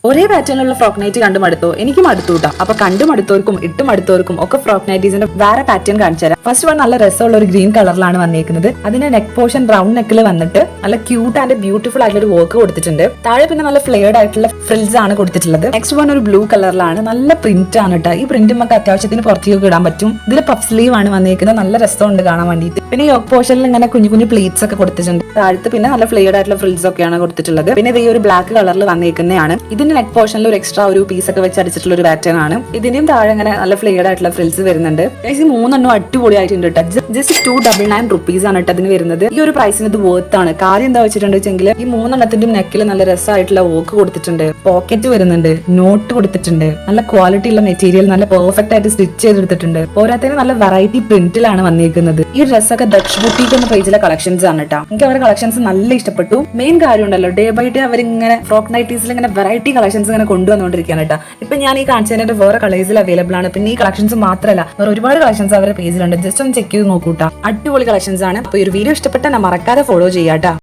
ഒരേ പാറ്റേണിലുള്ള frock night കണ്ടു മടുത്തോ? എനിക്ക് മടുത്തൂട്ടാ. അപ്പൊ കണ്ടു മടുത്തോർക്കും ഇട്ട് മടുത്തോർക്കും ഒക്കെ ഫ്രോക്ക് നൈറ്റീസിന്റെ വേറെ പാറ്റേൺ കാണിച്ചു തരാം. ഫസ്റ്റ് വൺ നല്ല രസമുള്ള ഒരു ഗ്രീൻ കളറിലാണ് വന്നിരിക്കുന്നത്. അതിന്റെ നെക്ക് പോർഷൻ റൗണ്ട് നെക്കിൽ വന്നിട്ട് നല്ല ക്യൂട്ട് ആൻഡ് ബ്യൂട്ടിഫുൾ ആയിട്ടുള്ള ഒരു വർക്ക് കൊടുത്തിട്ടുണ്ട്. താഴെ പിന്നെ നല്ല ഫ്ലെയർഡ് ആയിട്ടുള്ള ഫ്രിൽസ് ആണ് കൊടുത്തിട്ടുള്ളത്. നെക്സ്റ്റ് വൺ ഒരു ബ്ലൂ കളറിലാണ്. നല്ല പ്രിന്റ് ആണ് കേട്ടോ. ഈ പ്രിന്റ് നമുക്ക് അത്യാവശ്യത്തിന് പുറത്തേക്ക് ഇടാൻ പറ്റും. ഇതിൽ പഫ് സ്ലീവ് ആണ് വന്നിരിക്കുന്നത്. നല്ല രസമുണ്ട് കാണാൻ വേണ്ടിയിട്ട്. പിന്നെ യോക്ക് പോർഷനിൽ ഇങ്ങനെ കുഞ്ഞു കുഞ്ഞു പ്ലീറ്റ്സ് ഒക്കെ കൊടുത്തിട്ടുണ്ട്. താഴത്ത് പിന്നെ നല്ല ഫ്ലെയർഡ് ആയിട്ടുള്ള ഫ്രിൽസ് ഒക്കെയാണ് കൊടുത്തിട്ടുള്ളത്. പിന്നെ ഇത് ഈ ഒരു ബ്ലാക്ക് കളറിൽ വന്നിരിക്കുന്നതാണ്. ഇതിന്റെ നെക്ക് പോർഷനിൽ ഒരു എക്സ്ട്രാ ഒരു പീസ് ഒക്കെ വെച്ച് അടിച്ചിട്ടുള്ള ഒരു പാറ്റേൺ ആണ്. ഇതിന്റെയും താഴെ ഇങ്ങനെ നല്ല ഫ്ലെയർഡ് ആയിട്ടുള്ള ഫ്രിൽസ് വരുന്നുണ്ട്. ഈ മൂന്നെണ്ണം അടിപൊളിയായിട്ടുണ്ട് കേട്ടോ. ജസ്റ്റ് 299 rupees ആണ് കേട്ടോ അതിന് വരുന്നത്. ഈ ഒരു പ്രൈസിന് ഇത് വർത്ത് ആണ്. കാര്യം എന്താ വെച്ചിട്ടുണ്ടെങ്കിൽ ഈ മൂന്നെണ്ണത്തിന്റെ നെക്കിൽ നല്ല രസമായിട്ടുള്ള വർക്ക് കൊടുത്തിട്ടുണ്ട്. പോക്കറ്റ് വരുന്നുണ്ട്, നോട്ട് കൊടുത്തിട്ടുണ്ട്, നല്ല ക്വാളിറ്റി ഉള്ള മെറ്റീരിയൽ നല്ല പെർഫെക്റ്റ് ആയിട്ട് സ്റ്റിച്ച് ചെയ്തെടുത്തിട്ടുണ്ട്. പോരാത്തതിന് നല്ല വെറൈറ്റി പ്രിന്റിലാണ് വന്നിരിക്കുന്നത്. ഈ ഡ്രസ്സൊക്കെ ദക്ഷ് ബുട്ടീക്ക് എന്ന പേജിലെ കളക്ഷൻസ് ആണ് കേട്ടോ. എനിക്ക് അവരുടെ കളക്ഷൻസ് നല്ല ഇഷ്ടപ്പെട്ടു. മെയിൻ കാര്യം ഉണ്ടല്ലോ, ഡേ ബൈ ഡേ അവരിങ്ങനെ ഫ്രോക്ക് നൈറ്റീസിൽ ഇങ്ങനെ വെറൈറ്റി കളക്ഷൻസ് ഇങ്ങനെ കൊണ്ടുവന്നുകൊണ്ടിരിക്കുകയാണ് കേട്ടോ. ഇപ്പൊ ഞാൻ ഈ കാണിച്ചതിന്റെ വേറെ കളേഴ്സിൽ അവൈലബിൾ ആണ്. പിന്നെ ഈ കളക്ഷൻസ് മാത്രമല്ല, വേറെ ഒരുപാട് കളക്ഷൻസ് അവരുടെ പേജിലുണ്ട്. ജസ്റ്റ് ഒന്ന് ചെക്ക് ചെയ്ത് നോക്കൂട്ടാ. അടിപൊളി കളക്ഷൻസ് ആണ്. അപ്പൊ ഈ ഒരു വീഡിയോ ഇഷ്ടപ്പെട്ടാൽ മറക്കാതെ ഫോളോ ചെയ്യാട്ടോ.